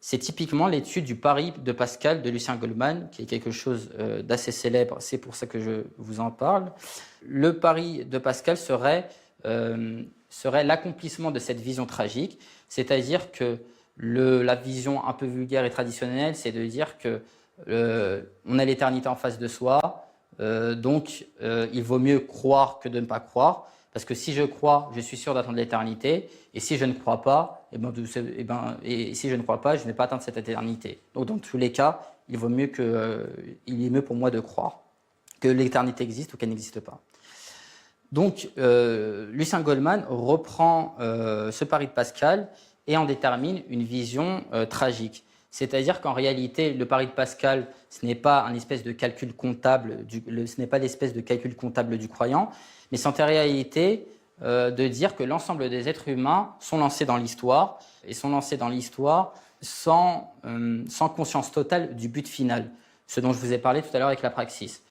c'est typiquement l'étude du pari de Pascal de Lucien Goldman, qui est quelque chose d'assez célèbre, c'est pour ça que je vous en parle. Le pari de Pascal serait l'accomplissement de cette vision tragique, c'est-à-dire que la vision un peu vulgaire et traditionnelle, c'est de dire que on a l'éternité en face de soi, donc il vaut mieux croire que de ne pas croire, parce que si je crois, je suis sûr d'attendre l'éternité, et si je ne crois pas, et si je ne crois pas, je n'ai pas atteint cette éternité. Donc dans tous les cas, il est mieux pour moi de croire que l'éternité existe ou qu'elle n'existe pas. Donc Lucien Goldman reprend ce pari de Pascal et en détermine une vision tragique. C'est-à-dire qu'en réalité, le pari de Pascal, ce n'est pas un espèce de calcul comptable, ce n'est pas l'espèce de calcul comptable du croyant, mais c'est en réalité de dire que l'ensemble des êtres humains sont lancés dans l'histoire, et sont lancés dans l'histoire sans conscience totale du but final, ce dont je vous ai parlé tout à l'heure avec la praxis.